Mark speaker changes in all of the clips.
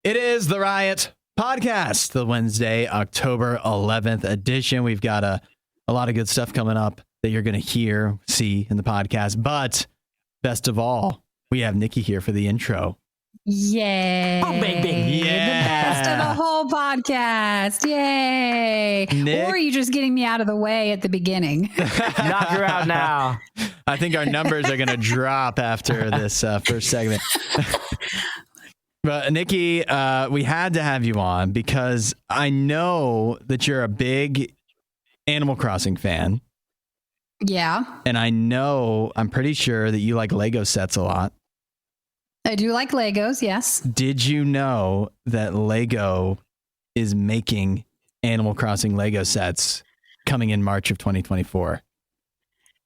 Speaker 1: It is the Riot Podcast, the Wednesday, October 11th edition. We've got a lot of good stuff coming up that you're going to hear, see in the podcast. But best of all, we have Nikki here for the intro.
Speaker 2: Yay.
Speaker 3: Oh, baby.
Speaker 1: Yeah.
Speaker 2: The best of the whole podcast. Yay.
Speaker 1: Nick?
Speaker 2: Or are you just getting me out of the way at the beginning?
Speaker 3: Knock her out now.
Speaker 1: I think our numbers are going to drop after this first segment. But Nikki, we had to have you on because I know that you're a big Animal Crossing fan.
Speaker 2: Yeah.
Speaker 1: And I'm pretty sure that you like Lego sets a lot.
Speaker 2: I do like Legos, yes.
Speaker 1: Did you know that Lego is making Animal Crossing Lego sets coming in March of 2024?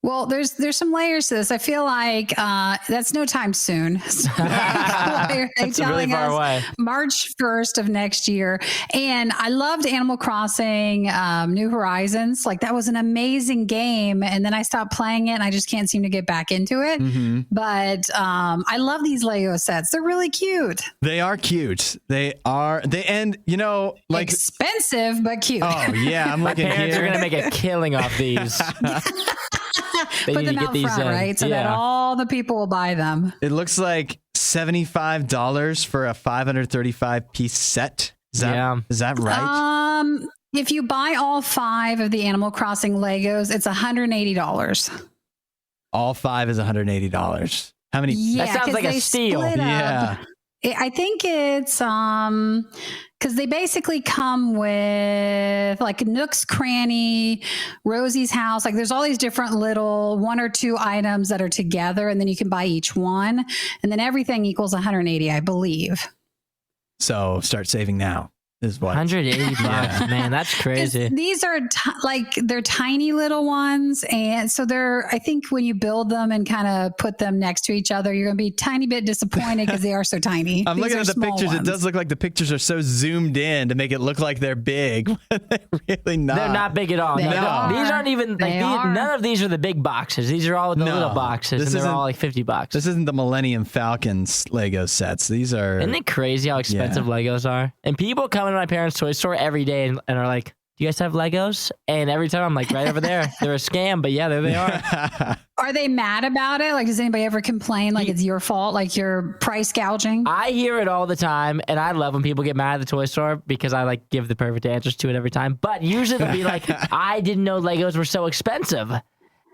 Speaker 2: Well, there's some layers to this. I feel like that's no time soon. They're
Speaker 3: It's
Speaker 2: telling
Speaker 3: really far
Speaker 2: us
Speaker 3: away.
Speaker 2: March 1st of next year. And I loved Animal Crossing New Horizons. Like, that was an amazing game. And then I stopped playing it and I just can't seem to get back into it.
Speaker 1: Mm-hmm.
Speaker 2: But I love these Lego sets. They're really cute.
Speaker 1: They are cute. And you know, like
Speaker 2: expensive, but cute.
Speaker 1: Oh yeah, I'm
Speaker 3: My
Speaker 1: looking
Speaker 3: parents
Speaker 1: here.
Speaker 3: are going to make a killing off these. They
Speaker 2: Put
Speaker 3: need
Speaker 2: them
Speaker 3: to get
Speaker 2: out
Speaker 3: these
Speaker 2: front,
Speaker 3: in.
Speaker 2: right? So that
Speaker 3: Yeah.
Speaker 2: all the people will buy them.
Speaker 1: It looks like $75 for a 535 piece set. Is that right?
Speaker 2: If you buy all 5 of the Animal Crossing Legos, it's $180.
Speaker 1: All 5 is $180. How many?
Speaker 2: Yeah,
Speaker 3: That sounds
Speaker 2: 'cause
Speaker 3: like a
Speaker 2: they
Speaker 3: steal.
Speaker 2: split up.
Speaker 1: Yeah.
Speaker 2: I think it's because they basically come with like Nook's Cranny, Rosie's house. Like, there's all these different little 1 or 2 items that are together, and then you can buy each one, and then everything equals 180, I believe.
Speaker 1: So start saving now. Is what?
Speaker 3: 180 bucks, man. That's crazy.
Speaker 2: These are they're tiny little ones, and so I think when you build them and kind of put them next to each other, you're going to be a tiny bit disappointed because they are so tiny.
Speaker 1: I'm
Speaker 2: These
Speaker 1: looking
Speaker 2: are
Speaker 1: at the
Speaker 2: small
Speaker 1: pictures.
Speaker 2: ones.
Speaker 1: It does look like the pictures are so zoomed in to make it look like they're big. They're really not.
Speaker 3: They're not big at all.
Speaker 2: They
Speaker 3: No,
Speaker 2: are.
Speaker 3: these aren't even like
Speaker 2: They are.
Speaker 3: none of these are the big boxes. These are all the
Speaker 1: No.
Speaker 3: little boxes,
Speaker 1: This
Speaker 3: and they're
Speaker 1: isn't-
Speaker 3: all like $50.
Speaker 1: This isn't the Millennium Falcon's Lego sets. These are.
Speaker 3: Isn't it crazy how expensive Legos are? And people come into my parents' toy store every day and are like, "Do you guys have Legos?" And every time I'm like, "Right over there." They're a scam, but yeah, there they are.
Speaker 2: Are they mad about it? Like, does anybody ever complain like it's your fault, like you're price gouging?
Speaker 3: I hear it all the time, and I love when people get mad at the toy store because I like give the perfect answers to it every time. But usually they'll be like, "I didn't know Legos were so expensive."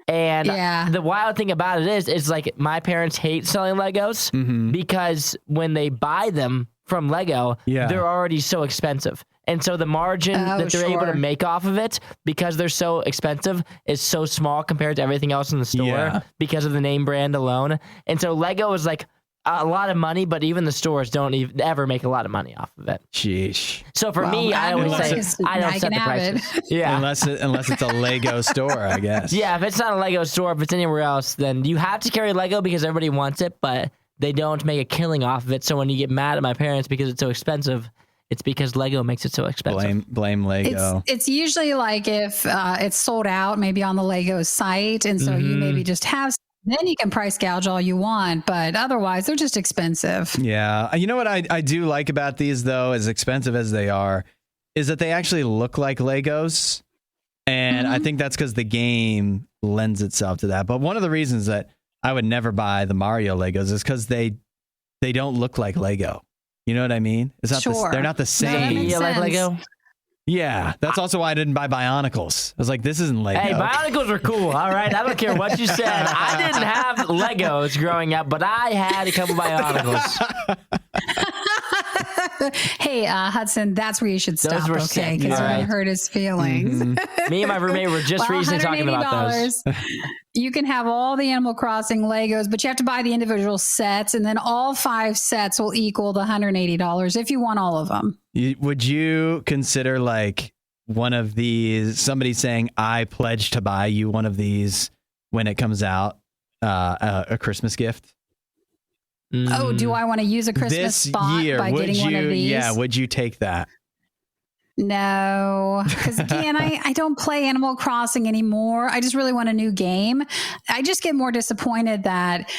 Speaker 3: And
Speaker 2: Yeah.
Speaker 3: the wild thing about it is like my parents hate selling Legos because when they buy them from Lego,
Speaker 1: Yeah.
Speaker 3: they're already so expensive. And so the margin
Speaker 2: Oh,
Speaker 3: that they're able
Speaker 2: sure.
Speaker 3: to make off of it, because they're so expensive, is so small compared to everything else in the store
Speaker 1: Yeah.
Speaker 3: because of the name brand alone. And so Lego is like a lot of money, but even the stores don't ever make a lot of money off of it.
Speaker 1: Sheesh.
Speaker 3: So for
Speaker 2: Well,
Speaker 3: me, I always
Speaker 1: unless
Speaker 3: say I don't
Speaker 2: I
Speaker 3: set
Speaker 2: can
Speaker 3: the
Speaker 2: have it.
Speaker 3: prices. Yeah.
Speaker 1: Unless it's a Lego store, I guess.
Speaker 3: Yeah, if it's not a Lego store, if it's anywhere else, then you have to carry Lego because everybody wants it, but they don't make a killing off of it. So when you get mad at my parents because it's so expensive, it's because Lego makes it so expensive.
Speaker 1: Blame Lego.
Speaker 2: It's usually like if it's sold out, maybe on the Lego site, and so you maybe just have. Then you can price gouge all you want, but otherwise they're just expensive.
Speaker 1: Yeah. You know what I do like about these, though, as expensive as they are, is that they actually look like Legos. And I think that's because the game lends itself to that. But one of the reasons that I would never buy the Mario Legos is because they don't look like Lego. You know what I mean? It's not
Speaker 2: Sure.
Speaker 1: they're not the
Speaker 2: that
Speaker 1: same.
Speaker 2: makes
Speaker 3: You like
Speaker 2: sense.
Speaker 3: Lego?
Speaker 1: Yeah. That's also why I didn't buy Bionicles. I was like, this isn't Lego.
Speaker 3: Hey, Bionicles are cool, all right? I don't care what you said. I didn't have Legos growing up, but I had a couple Bionicles.
Speaker 2: Hey, Hudson, that's where you should
Speaker 3: Those
Speaker 2: stop,
Speaker 3: were
Speaker 2: okay?
Speaker 3: sick.
Speaker 2: Because
Speaker 3: All
Speaker 2: you're going
Speaker 3: right.
Speaker 2: to hurt his feelings.
Speaker 3: Me and my roommate were just
Speaker 2: Well,
Speaker 3: recently talking about those.
Speaker 2: $180, you can have all the Animal Crossing Legos, but you have to buy the individual sets, and then all 5 sets will equal the $180 if you want all of them.
Speaker 1: Would you consider like one of these, somebody saying, I pledge to buy you one of these when it comes out, a Christmas gift?
Speaker 2: Oh, do I want to use a Christmas
Speaker 1: This
Speaker 2: spot
Speaker 1: year,
Speaker 2: by
Speaker 1: would
Speaker 2: getting
Speaker 1: you?
Speaker 2: one of these?
Speaker 1: Yeah, would you take that?
Speaker 2: No, because again, I don't play Animal Crossing anymore. I just really want a new game. I just get more disappointed that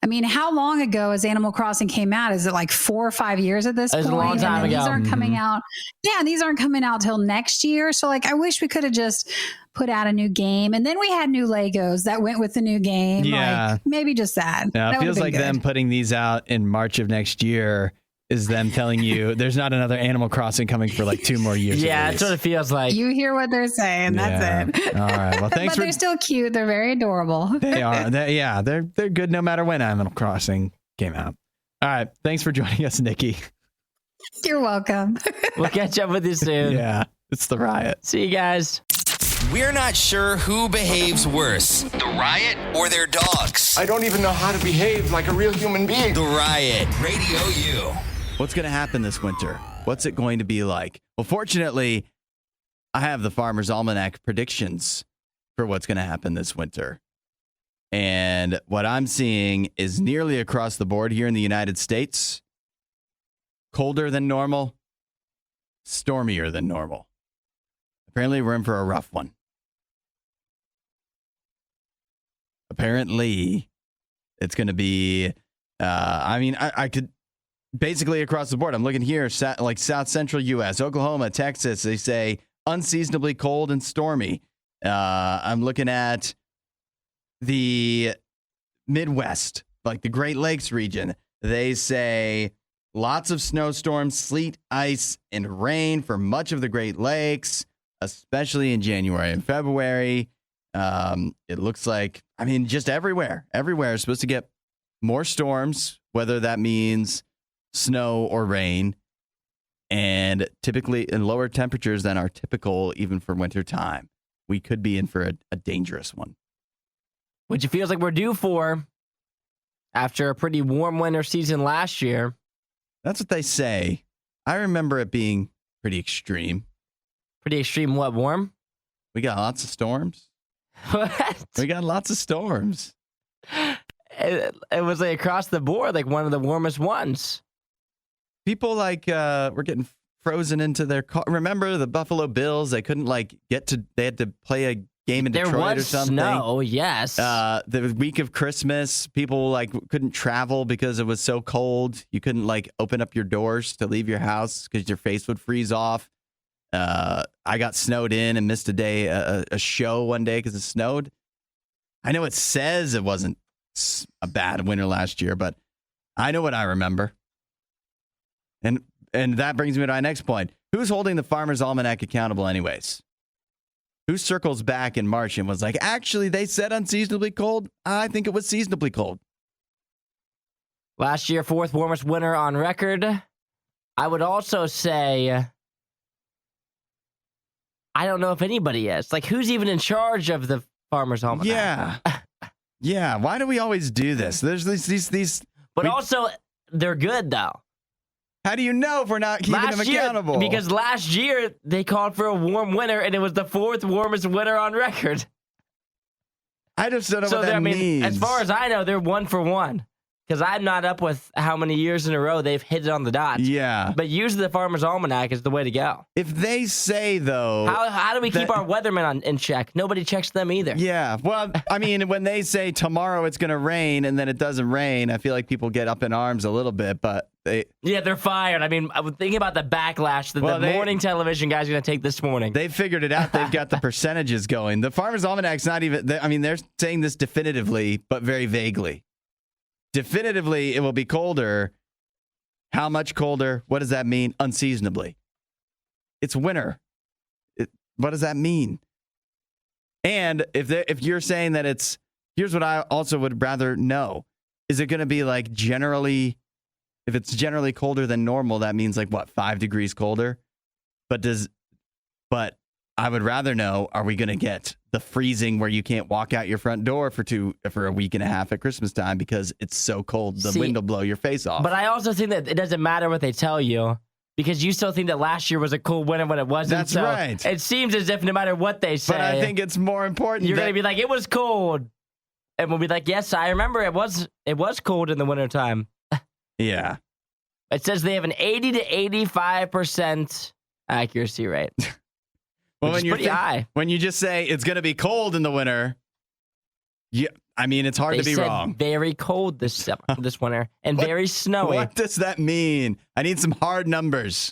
Speaker 2: I mean, how long ago as Animal Crossing came out? Is it like 4 or 5 years at this
Speaker 3: It was
Speaker 2: point?
Speaker 3: a long time
Speaker 2: and
Speaker 3: ago.
Speaker 2: These aren't coming out. Yeah, and these aren't coming out till next year. So like, I wish we could have just put out a new game, and then we had new Legos that went with the new game.
Speaker 1: Yeah.
Speaker 2: Like, maybe just that.
Speaker 1: Yeah,
Speaker 2: That
Speaker 1: it
Speaker 2: would've
Speaker 1: feels
Speaker 2: been
Speaker 1: like
Speaker 2: good.
Speaker 1: them putting these out in March of next year is them telling you there's not another Animal Crossing coming for like 2 more years.
Speaker 3: Yeah,
Speaker 1: at
Speaker 3: that's what
Speaker 1: least.
Speaker 3: it feels like.
Speaker 2: You hear what they're saying. That's it.
Speaker 1: All right. Well, thanks
Speaker 2: But
Speaker 1: for.
Speaker 2: they're still cute. They're very adorable.
Speaker 1: They are. They're good no matter when Animal Crossing came out. All right. Thanks for joining us, Nikki.
Speaker 2: You're welcome.
Speaker 3: We'll catch up with you soon.
Speaker 1: Yeah, it's the riot.
Speaker 3: See you guys.
Speaker 4: We're not sure who behaves worse, the riot or their dogs.
Speaker 5: I don't even know how to behave like a real human being.
Speaker 4: The Riot, Radio U.
Speaker 1: What's going to happen this winter? What's it going to be like? Well, fortunately, I have the Farmer's Almanac predictions for what's going to happen this winter. And what I'm seeing is nearly across the board here in the United States, colder than normal, stormier than normal. Apparently, we're in for a rough one. Apparently, it's going to be, I could basically across the board. I'm looking here, like South Central U.S., Oklahoma, Texas. They say unseasonably cold and stormy. I'm looking at the Midwest, like the Great Lakes region. They say lots of snowstorms, sleet, ice, and rain for much of the Great Lakes, especially in January and February. It looks like, just everywhere is supposed to get more storms, whether that means snow or rain, and typically in lower temperatures than are typical even for winter time. We could be in for a dangerous one.
Speaker 3: Which it feels like we're due for after a pretty warm winter season last year.
Speaker 1: That's what they say. I remember it being pretty extreme.
Speaker 3: Pretty extreme what, warm?
Speaker 1: We got lots of storms.
Speaker 3: What?
Speaker 1: We got lots of storms.
Speaker 3: It was like across the board, like one of the warmest ones.
Speaker 1: People were getting frozen into their car. Remember the Buffalo Bills? They couldn't they had to play a game in Detroit
Speaker 3: There was
Speaker 1: or something.
Speaker 3: snow, yes.
Speaker 1: The week of Christmas, people couldn't travel because it was so cold. You couldn't open up your doors to leave your house because your face would freeze off. I got snowed in and missed a day, a show one day because it snowed. I know it says it wasn't a bad winter last year, but I know what I remember. And that brings me to my next point. Who's holding the Farmer's Almanac accountable anyways? Who circles back in March and was like, actually, they said unseasonably cold? I think it was seasonably cold.
Speaker 3: Last year, 4th warmest winter on record. I would also say, I don't know if anybody is. Who's even in charge of the Farmer's Almanac?
Speaker 1: Yeah. Yeah. Why do we always do this? There's these.
Speaker 3: But also, they're good, though.
Speaker 1: How do you know if we're not keeping them accountable?
Speaker 3: Because last year, they called for a warm winter, and it was the 4th warmest winter on record.
Speaker 1: I just don't know what that means.
Speaker 3: As far as I know, they're 1 for 1. Because I'm not up with how many years in a row they've hit it on the dot.
Speaker 1: Yeah.
Speaker 3: But usually the Farmer's Almanac is the way to go.
Speaker 1: If they say, though...
Speaker 3: How do we keep our weathermen in check? Nobody checks them either.
Speaker 1: Yeah. Well, when they say tomorrow it's going to rain and then it doesn't rain, I feel like people get up in arms a little bit, but they...
Speaker 3: Yeah, they're fired. I was thinking about the backlash that the morning television guy's going to take this morning.
Speaker 1: They figured it out. They've got the percentages going. The Farmer's Almanac's not even... they're saying this definitively, but very vaguely. Definitively, it will be colder. How much colder? What does that mean? Unseasonably. It's winter. What does that mean? And if you're saying that it's... Here's what I also would rather know. Is it going to be generally... If it's generally colder than normal, that means 5 degrees colder? But I would rather know, are we going to get the freezing where you can't walk out your front door for a week and a half at Christmas time because it's so cold, the wind will blow your face off?
Speaker 3: But I also think that it doesn't matter what they tell you because you still think that last year was a cool winter when it wasn't.
Speaker 1: That's right.
Speaker 3: It seems as if no matter what they say.
Speaker 1: But I think it's more important.
Speaker 3: You're going to be like, it was cold. And we'll be like, yes, I remember it was cold in the wintertime.
Speaker 1: Yeah.
Speaker 3: It says they have an 80 to 85% accuracy rate. Well, which is pretty high.
Speaker 1: When you just say it's going to be cold in the winter, I mean, it's hard
Speaker 3: They
Speaker 1: to be
Speaker 3: said
Speaker 1: wrong.
Speaker 3: very cold this winter and very snowy.
Speaker 1: What does that mean? I need some hard numbers.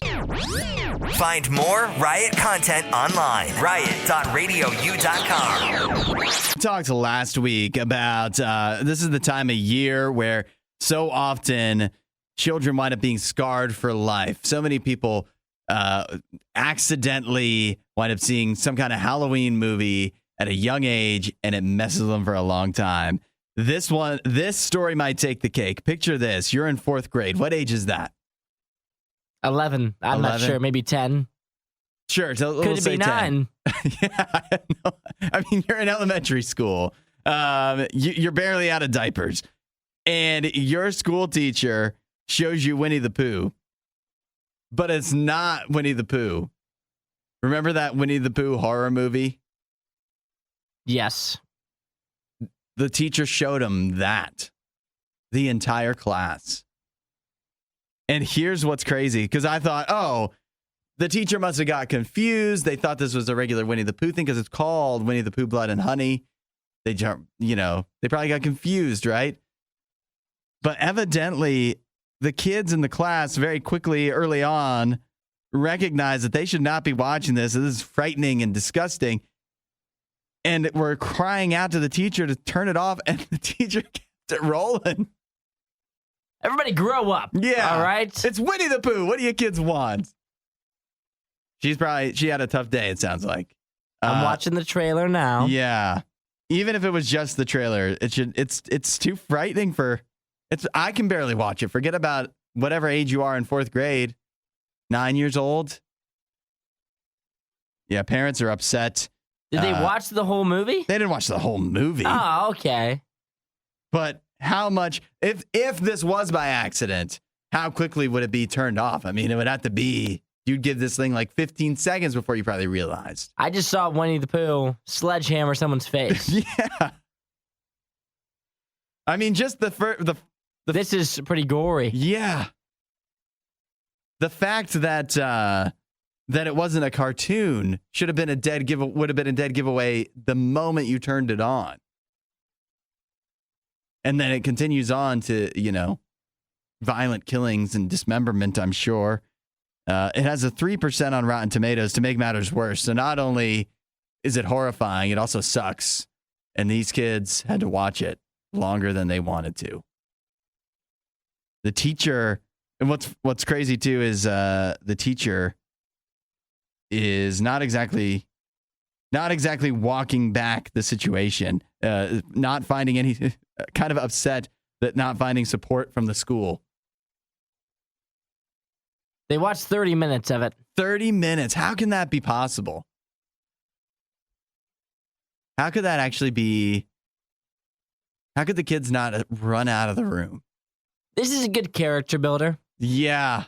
Speaker 6: Find more Riot content online. Riot.radiou.com.
Speaker 1: We talked last week about this is the time of year where so often children wind up being scarred for life. So many people accidentally wind up seeing some kind of Halloween movie at a young age, and it messes them for a long time. This story might take the cake. Picture this. You're in 4th grade. What age is that?
Speaker 3: 11. I'm
Speaker 1: 11?
Speaker 3: not sure. Maybe 10.
Speaker 1: Sure. So
Speaker 3: Could
Speaker 1: we'll
Speaker 3: it
Speaker 1: say
Speaker 3: be
Speaker 1: 10.
Speaker 3: 9?
Speaker 1: Yeah. I mean, you're in elementary school. You're barely out of diapers. And your school teacher shows you Winnie the Pooh. But it's not Winnie the Pooh. Remember that Winnie the Pooh horror movie?
Speaker 3: Yes.
Speaker 1: The teacher showed him that. The entire class. And here's what's crazy. Because I thought, oh, the teacher must have got confused. They thought this was a regular Winnie the Pooh thing because it's called Winnie the Pooh Blood and Honey. They probably got confused, right? But evidently, the kids in the class very quickly, early on, recognized that they should not be watching this. This is frightening and disgusting. And we're crying out to the teacher to turn it off, and the teacher kept it rolling.
Speaker 3: Everybody grow up.
Speaker 1: Yeah.
Speaker 3: All right.
Speaker 1: It's Winnie the Pooh. What do you kids want? She had a tough day, it sounds like.
Speaker 3: I'm watching the trailer now.
Speaker 1: Yeah. Even if it was just the trailer, it's too frightening I can barely watch it. Forget about whatever age you are in 4th grade. 9 years old. Yeah, parents are upset.
Speaker 3: Did they watch the whole movie?
Speaker 1: They didn't watch the whole movie.
Speaker 3: Oh, okay.
Speaker 1: But how much, if this was by accident, how quickly would it be turned off? I mean, it would have to be, you'd give this thing like 15 seconds before you probably realized.
Speaker 3: I just saw Winnie the Pooh sledgehammer someone's face.
Speaker 1: Yeah. I mean, just
Speaker 3: This is pretty gory.
Speaker 1: Yeah. The fact that it wasn't a cartoon would have been a dead giveaway the moment you turned it on. And then it continues on to, violent killings and dismemberment, I'm sure. It has a 3% on Rotten Tomatoes to make matters worse. So not only is it horrifying, it also sucks. And these kids had to watch it longer than they wanted to. The teacher, and what's crazy too is the teacher is not exactly walking back the situation, not finding any, kind of upset that not finding support from the school.
Speaker 3: They watched 30 minutes of it.
Speaker 1: 30 minutes. How can that be possible? How could that actually be? How could the kids not run out of the room?
Speaker 3: This is a good character builder.
Speaker 1: Yeah.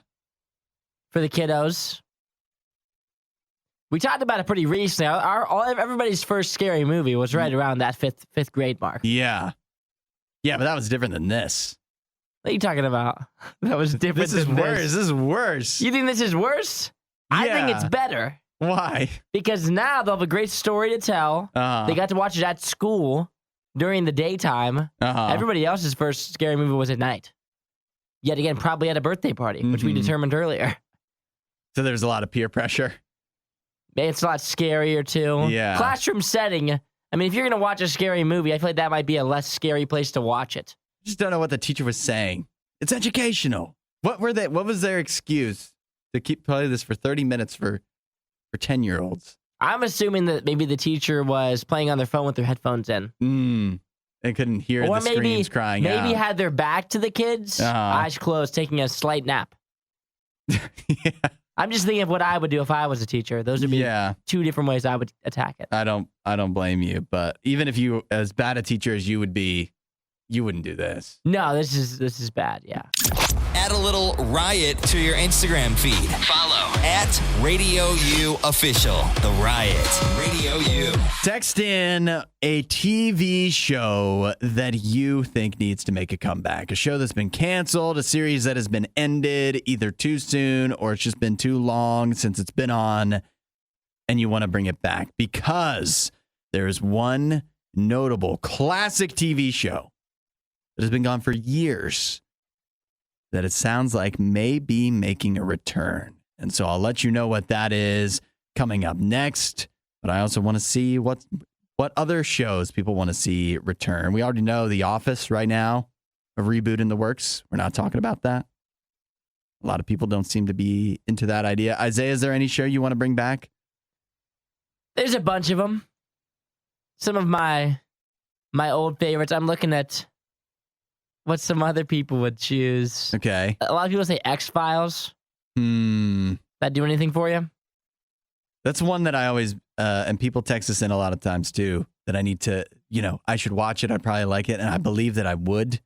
Speaker 3: For the kiddos. We talked about it pretty recently. Everybody's first scary movie was right around that fifth grade mark.
Speaker 1: Yeah. Yeah, but that was different than this.
Speaker 3: What are you talking about? That was different.
Speaker 1: This is worse. This is worse.
Speaker 3: You think this is worse?
Speaker 1: Yeah.
Speaker 3: I think it's better.
Speaker 1: Why?
Speaker 3: Because now they'll have a great story to tell. They got to watch it at school during the daytime. Everybody else's first scary movie was at night. Yet again, probably at a birthday party, which we determined earlier.
Speaker 1: So there's a lot of peer pressure.
Speaker 3: It's a lot scarier, too.
Speaker 1: Yeah.
Speaker 3: Classroom setting. I mean, if you're going to watch a scary movie, I feel like that might be a less scary place to watch it.
Speaker 1: Just don't know what the teacher was saying. It's educational. What was their excuse to keep playing this for 30 minutes for 10-year-olds?
Speaker 3: I'm assuming that maybe the teacher was playing on their phone with their headphones in.
Speaker 1: And couldn't hear the screams crying out.
Speaker 3: Maybe had their back to the kids, eyes closed, taking a slight nap.
Speaker 1: Yeah.
Speaker 3: I'm just thinking of what I would do if I was a teacher. Those would be two different ways I would attack it.
Speaker 1: I don't blame you, but even if you as bad a teacher as you would be, you wouldn't do this.
Speaker 3: No, this is bad, yeah.
Speaker 4: Add a little riot to your Instagram feed. Follow @RadioU Official. The Riot. Radio U.
Speaker 1: Text in a TV show that you think needs to make a comeback. A show that's been canceled, a series that has been ended either too soon or it's just been too long since it's been on, and you want to bring it back because there's one notable classic TV show that has been gone for years that it sounds like may be making a return. And so I'll let you know what that is coming up next. But I also want to see what other shows people want to see return. We already know The Office right now, a reboot in the works. We're not talking about that. A lot of people don't seem to be into that idea. Isaiah, is there any show you want to bring back?
Speaker 3: There's a bunch of them. Some of my old favorites. I'm looking at what some other people would choose.
Speaker 1: Okay.
Speaker 3: A lot of people say X-Files. That do anything for you?
Speaker 1: That's one that I always, and people text us in a lot of times too, that I need to, I should watch it. I'd probably like it. And I believe that I would.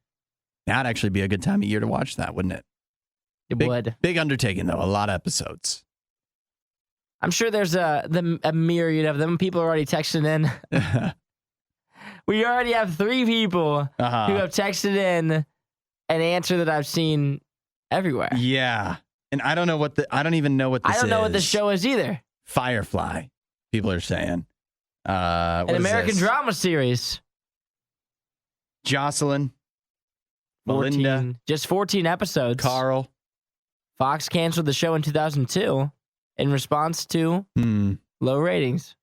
Speaker 1: That'd actually be a good time of year to watch that, wouldn't it?
Speaker 3: It would.
Speaker 1: Big undertaking, though. A lot of episodes.
Speaker 3: I'm sure there's a myriad of them. People are already texting in. We already have 3 people who have texted in an answer that I've seen everywhere.
Speaker 1: Yeah. And I don't even know what this is.
Speaker 3: I don't know what the show is either.
Speaker 1: Firefly, people are saying.
Speaker 3: An American drama series.
Speaker 1: Jocelyn.
Speaker 3: 14,
Speaker 1: Melinda.
Speaker 3: just 14 episodes.
Speaker 1: Carl.
Speaker 3: Fox canceled the show in 2002 in response to low ratings.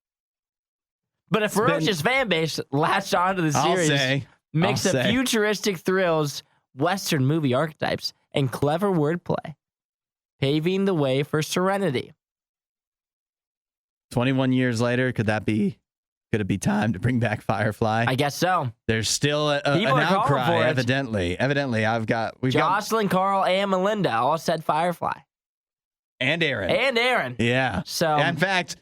Speaker 3: But a ferocious fan base latched onto the series. Mix of futuristic thrills, Western movie archetypes, and clever wordplay, paving the way for Serenity.
Speaker 1: 21 years later, could it be time to bring back Firefly?
Speaker 3: I guess so.
Speaker 1: There's still an outcry, evidently. We've got
Speaker 3: Jocelyn, Carl, and Melinda all said Firefly.
Speaker 1: And Aaron. Yeah.
Speaker 3: So,
Speaker 1: in fact,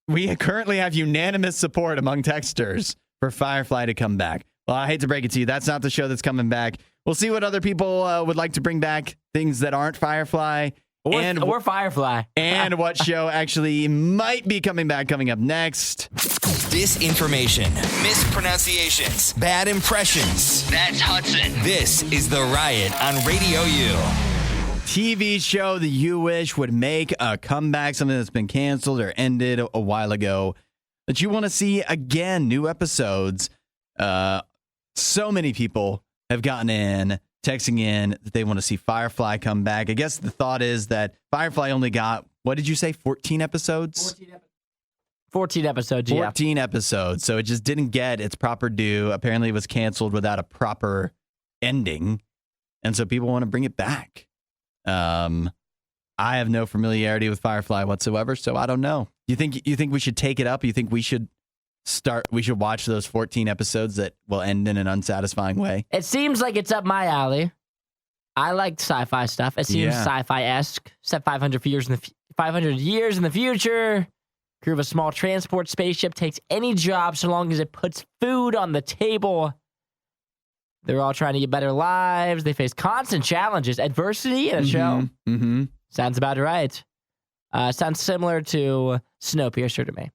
Speaker 1: we currently have unanimous support among texters for Firefly to come back. Well, I hate to break it to you. That's not the show that's coming back. We'll see what other people would like to bring back, things that aren't Firefly.
Speaker 3: Or Firefly.
Speaker 1: And what show actually might be coming up next.
Speaker 4: Disinformation, mispronunciations, bad impressions. That's Hudson. This is The Riot on Radio U.
Speaker 1: TV show that you wish would make a comeback, something that's been canceled or ended a while ago, that you want to see again, new episodes. So many people have gotten in, texting in that they want to see Firefly come back. I guess the thought is that Firefly only got, what did you say, 14 episodes?
Speaker 3: 14 episodes, yeah.
Speaker 1: 14 episodes, so it just didn't get its proper due. Apparently it was canceled without a proper ending, and so people want to bring it back. I have no familiarity with Firefly whatsoever, so I don't know. You think we should take it up? You think we should watch those 14 episodes that will end in an unsatisfying way?
Speaker 3: It seems like it's up my alley. I like sci-fi stuff. It seems sci-fi-esque. Set 500 years in the future. Crew of a small transport spaceship takes any job so long as it puts food on the table. They're all trying to get better lives. They face constant challenges, adversity in a show.
Speaker 1: Mm-hmm.
Speaker 3: Sounds about right. Sounds similar to Snowpiercer to me,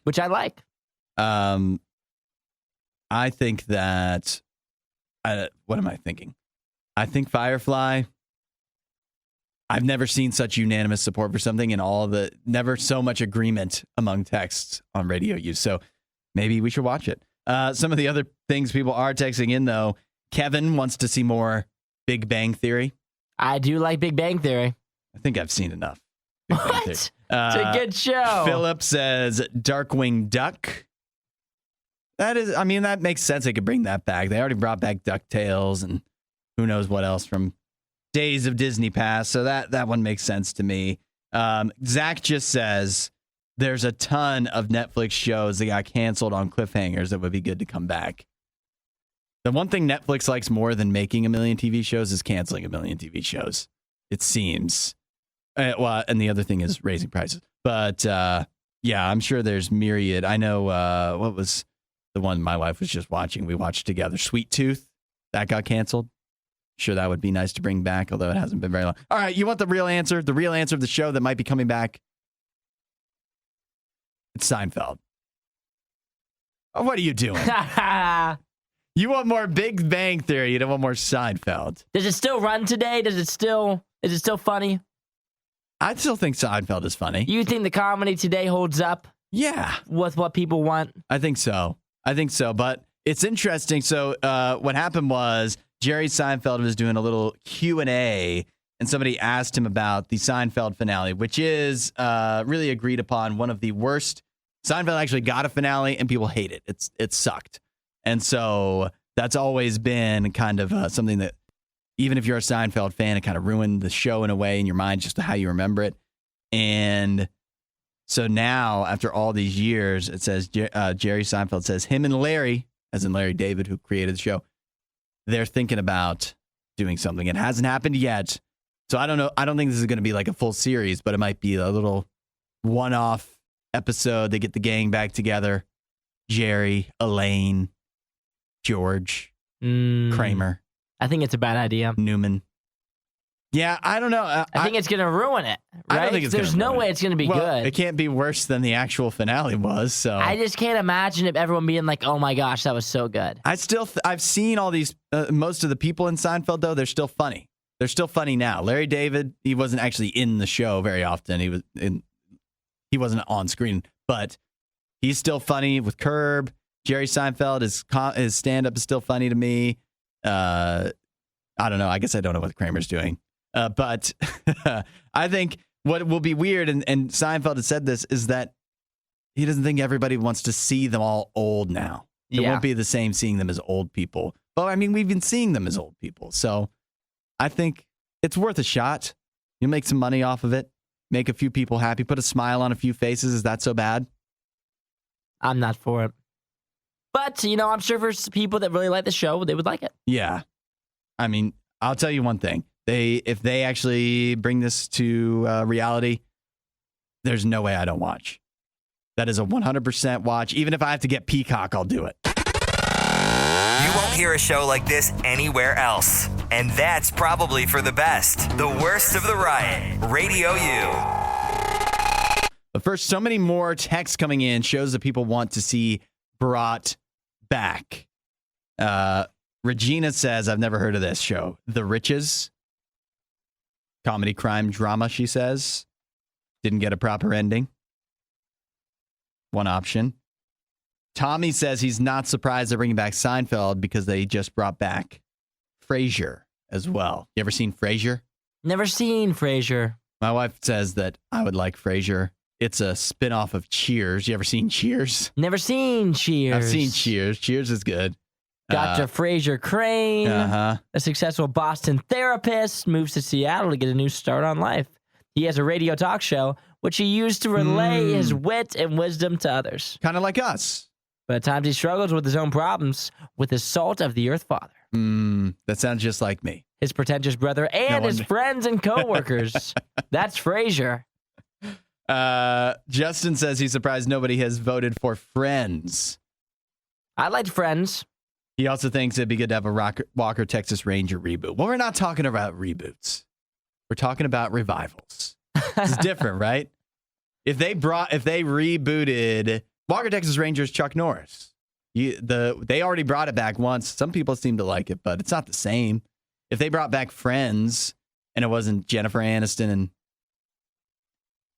Speaker 3: which I like.
Speaker 1: I think that. What am I thinking? I think Firefly. I've never seen such unanimous support for something and never so much agreement among texts on Radio U. So maybe we should watch it. Some of the other things people are texting in, though. Kevin wants to see more Big Bang Theory.
Speaker 3: I do like Big Bang Theory.
Speaker 1: I think I've seen enough.
Speaker 3: What? It's a good show.
Speaker 1: Philip says Darkwing Duck. That makes sense. They could bring that back. They already brought back DuckTales and who knows what else from days of Disney past. So that one makes sense to me. Zach just says there's a ton of Netflix shows that got canceled on cliffhangers that would be good to come back. The one thing Netflix likes more than making a million TV shows is canceling a million TV shows, it seems. And the other thing is raising prices. But yeah, I'm sure there's myriad. I know what was the one my wife was just watching. We watched together. Sweet Tooth. That got canceled. Sure, that would be nice to bring back, although it hasn't been very long. All right, you want the real answer? The real answer of the show that might be coming back? It's Seinfeld. Oh, what are you doing? You want more Big Bang Theory. You don't want more Seinfeld.
Speaker 3: Does it still run today? Is it still funny?
Speaker 1: I still think Seinfeld is funny.
Speaker 3: You think the comedy today holds up?
Speaker 1: Yeah.
Speaker 3: With what people want?
Speaker 1: I think so. I think so, but it's interesting. So what happened was Jerry Seinfeld was doing a little Q&A, and somebody asked him about the Seinfeld finale, which is really agreed upon one of the worst. Seinfeld actually got a finale, and people hate it. It sucked. And so that's always been kind of something that, even if you're a Seinfeld fan, it kind of ruined the show in a way in your mind, just to how you remember it. And so now, after all these years, it says Jerry Seinfeld says him and Larry, as in Larry David, who created the show, they're thinking about doing something. It hasn't happened yet. So I don't know. I don't think this is going to be like a full series, but it might be a little one-off episode. They get the gang back together. Jerry, Elaine, George, Kramer.
Speaker 3: I think it's a bad idea.
Speaker 1: Newman. Yeah, I don't know.
Speaker 3: I think it's going to ruin it. Right?
Speaker 1: I don't think
Speaker 3: There's no way it's going to be good.
Speaker 1: It can't be worse than the actual finale was. So
Speaker 3: I just can't imagine if everyone being like, "Oh my gosh, that was so good."
Speaker 1: I've seen all these. Most of the people in Seinfeld, though, they're still funny. They're still funny now. Larry David, he wasn't actually in the show very often. He wasn't on screen, but he's still funny with Curb. Jerry Seinfeld, his stand-up is still funny to me. I don't know. I guess I don't know what Kramer's doing. But I think what will be weird, and Seinfeld has said this, is that he doesn't think everybody wants to see them all old now. It won't be the same seeing them as old people. Well, I mean, we've been seeing them as old people. So I think it's worth a shot. You'll make some money off of it. Make a few people happy. Put a smile on a few faces. Is that so bad?
Speaker 3: I'm not for it. But, I'm sure for people that really like the show, they would like it.
Speaker 1: Yeah. I mean, I'll tell you one thing. If they actually bring this to reality, there's no way I don't watch. That is a 100% watch. Even if I have to get Peacock, I'll do it.
Speaker 6: You won't hear a show like this anywhere else. And that's probably for the best. The Worst of the Riot. Radio U.
Speaker 1: But first, so many more texts coming in shows that people want to see brought back. Regina says, I've never heard of this show. The Riches. Comedy, crime, drama, she says. Didn't get a proper ending. One option. Tommy says he's not surprised they're bringing back Seinfeld because they just brought back Frasier as well. You ever seen Frasier?
Speaker 3: Never seen Frasier.
Speaker 1: My wife says that I would like Frasier. It's a spinoff of Cheers. You ever seen Cheers?
Speaker 3: Never seen Cheers.
Speaker 1: I've seen Cheers. Cheers is good.
Speaker 3: Dr. Fraser Crane, a successful Boston therapist, moves to Seattle to get a new start on life. He has a radio talk show, which he used to relay his wit and wisdom to others.
Speaker 1: Kind of like us.
Speaker 3: But at times he struggles with his own problems with his salt of the earth father.
Speaker 1: That sounds just like me.
Speaker 3: His pretentious brother and his friends and coworkers. That's Frasier.
Speaker 1: Justin says he's surprised nobody has voted for Friends.
Speaker 3: I liked Friends.
Speaker 1: He also thinks it'd be good to have a Walker, Texas Ranger reboot. Well, we're not talking about reboots. We're talking about revivals. It's different, right? If they rebooted Walker, Texas Rangers, Chuck Norris, they already brought it back once. Some people seem to like it, but it's not the same. If they brought back Friends and it wasn't Jennifer Aniston and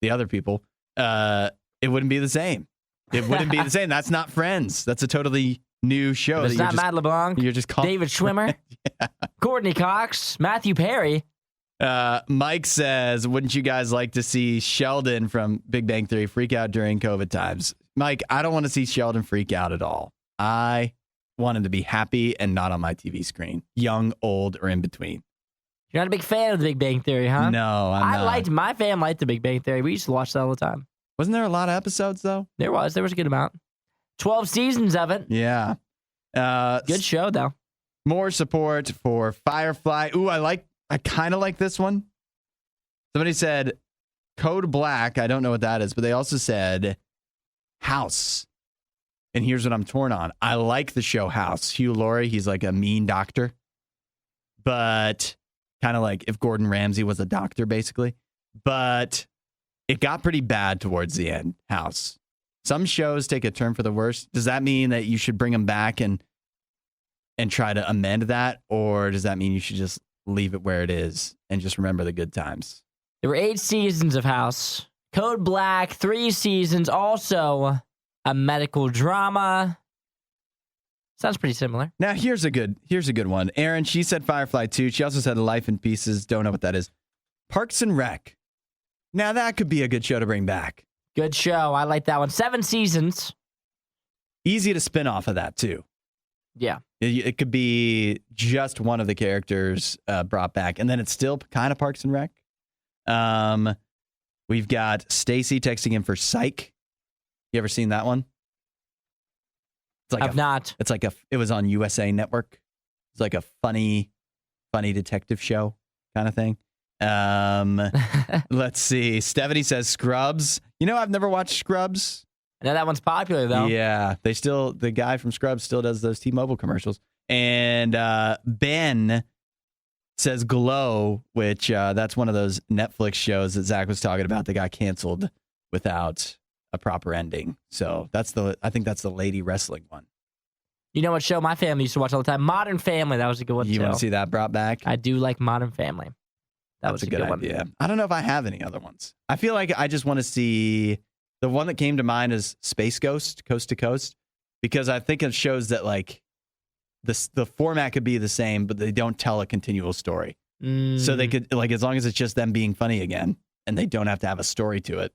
Speaker 1: the other people, it wouldn't be the same. It wouldn't be the same. That's not Friends. That's a totally new show.
Speaker 3: It's not Matt LeBlanc.
Speaker 1: You're just calling
Speaker 3: David Schwimmer, Courtney Cox, Matthew Perry.
Speaker 1: Mike says, wouldn't you guys like to see Sheldon from Big Bang Theory freak out during COVID times? Mike, I don't want to see Sheldon freak out at all. I want him to be happy and not on my TV screen. Young, old, or in between.
Speaker 3: You're not a big fan of the Big Bang Theory, huh?
Speaker 1: No, I'm not.
Speaker 3: My family liked the Big Bang Theory. We used to watch that all the time.
Speaker 1: Wasn't there a lot of episodes, though?
Speaker 3: There was a good amount. 12 seasons of it.
Speaker 1: Yeah.
Speaker 3: Good show, though.
Speaker 1: More support for Firefly. Ooh, I kind of like this one. Somebody said Code Black. I don't know what that is, but they also said House. And here's what I'm torn on. I like the show House. Hugh Laurie, he's like a mean doctor. But kind of like if Gordon Ramsay was a doctor, basically. But it got pretty bad towards the end, House. Some shows take a turn for the worse. Does that mean that you should bring them back and try to amend that? Or does that mean you should just leave it where it is and just remember the good times?
Speaker 3: There were 8 seasons of House. Code Black, 3 seasons. Also a medical drama. Sounds pretty similar.
Speaker 1: Now, here's a good one. Erin, she said Firefly 2. She also said Life in Pieces. Don't know what that is. Parks and Rec. Now, that could be a good show to bring back.
Speaker 3: Good show. I like that one. 7 seasons.
Speaker 1: Easy to spin off of that, too.
Speaker 3: Yeah.
Speaker 1: It could be just one of the characters brought back, and then it's still kind of Parks and Rec. We've got Stacy texting in for Psych. You ever seen that one?
Speaker 3: I've not.
Speaker 1: It's like it was on USA Network. It's like a funny detective show kind of thing. Let's see. Stephanie says Scrubs. I've never watched Scrubs.
Speaker 3: I know that one's popular though.
Speaker 1: Yeah, the guy from Scrubs still does those T-Mobile commercials. And Ben says Glow, which that's one of those Netflix shows that Zach was talking about that got canceled without a proper ending. So I think that's the lady wrestling one.
Speaker 3: You know what show my family used to watch all the time? Modern Family. That was a good one,
Speaker 1: You want to see that brought back?
Speaker 3: I do like Modern Family. That was a good
Speaker 1: idea.
Speaker 3: one.
Speaker 1: I don't know if I have any other ones. I feel like I just want to see... The one that came to mind is Space Ghost, Coast to Coast, because I think it shows that like the format could be the same, but they don't tell a continual story. So they could, like, as long as it's just them being funny again and they don't have to have a story to it.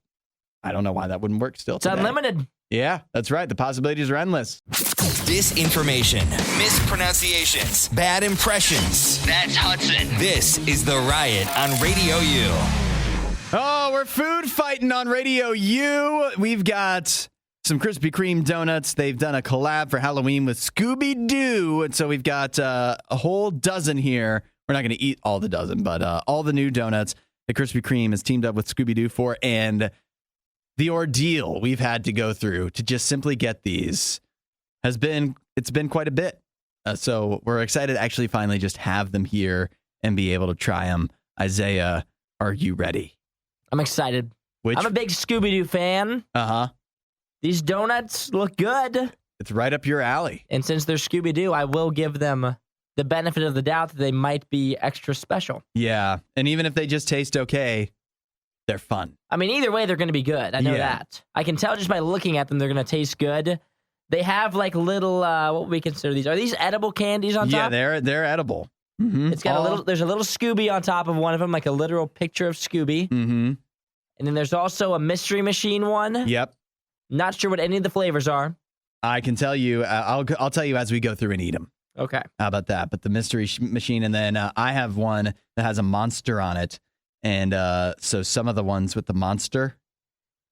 Speaker 1: I don't know why that wouldn't work still.
Speaker 3: It's unlimited.
Speaker 1: Yeah, that's right. The possibilities are endless.
Speaker 4: Disinformation, mispronunciations, bad impressions. That's Hudson. This is The Riot on Radio U.
Speaker 1: Oh, we're food fighting on Radio U. We've got some Krispy Kreme donuts. They've done a collab for Halloween with Scooby Doo. And so we've got a whole dozen here. We're not going to eat all the dozen, but all the new donuts that Krispy Kreme has teamed up with Scooby Doo for. And the ordeal we've had to go through to just simply get these it's been quite a bit. So we're excited to actually finally just have them here and be able to try them. Isaiah, are you ready?
Speaker 3: I'm excited. I'm a big Scooby Doo fan.
Speaker 1: Uh-huh.
Speaker 3: These donuts look good.
Speaker 1: It's right up your alley.
Speaker 3: And since they're Scooby Doo, I will give them the benefit of the doubt that they might be extra special.
Speaker 1: Yeah. And even if they just taste okay, they're fun.
Speaker 3: I mean, either way, they're going to be good. I know that. I can tell just by looking at them, they're going to taste good. They have like little, what would we consider these? Are these edible candies on top?
Speaker 1: Yeah, they're edible. Mm-hmm.
Speaker 3: It's got there's a little Scooby on top of one of them, like a literal picture of Scooby.
Speaker 1: Mm-hmm.
Speaker 3: And then there's also a Mystery Machine one.
Speaker 1: Yep.
Speaker 3: Not sure what any of the flavors are.
Speaker 1: I can tell you. I'll tell you as we go through and eat them.
Speaker 3: Okay.
Speaker 1: How about that? But the Mystery Machine, and then I have one that has a monster on it. And so some of the ones with the monster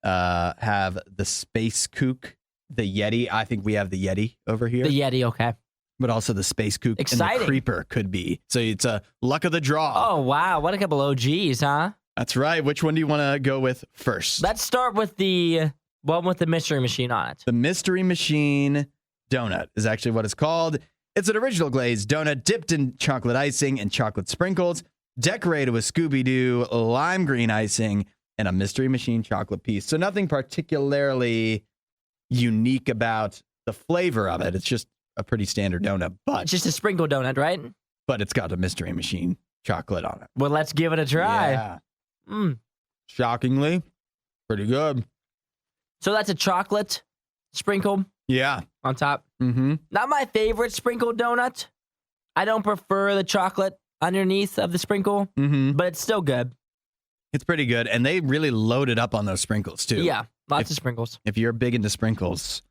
Speaker 1: have the Space Kook, the Yeti. I think we have the Yeti over here.
Speaker 3: The Yeti, okay.
Speaker 1: But also the Space Kook
Speaker 3: Exciting.
Speaker 1: And the Creeper could be. So it's a luck of the draw.
Speaker 3: Oh, wow. What a couple OGs, huh?
Speaker 1: That's right. Which one do you want to go with first?
Speaker 3: Let's start with the one with the Mystery Machine on it.
Speaker 1: The Mystery Machine donut is actually what it's called. It's an original glazed donut dipped in chocolate icing and chocolate sprinkles, decorated with Scooby-Doo lime green icing and a Mystery Machine chocolate piece. So nothing particularly unique about the flavor of it. It's just a pretty standard donut, but
Speaker 3: It's just a sprinkle donut, right?
Speaker 1: But it's got a Mystery Machine chocolate on it.
Speaker 3: Well, let's give it a try.
Speaker 1: Yeah. Shockingly, pretty good.
Speaker 3: So that's a chocolate sprinkle
Speaker 1: Yeah.
Speaker 3: on top.
Speaker 1: Mm-hmm.
Speaker 3: Not my favorite sprinkle donut. I don't prefer the chocolate underneath of the sprinkle, but it's still good.
Speaker 1: It's pretty good. And they really loaded up on those sprinkles, too.
Speaker 3: Yeah, lots of sprinkles.
Speaker 1: If you're big into sprinkles,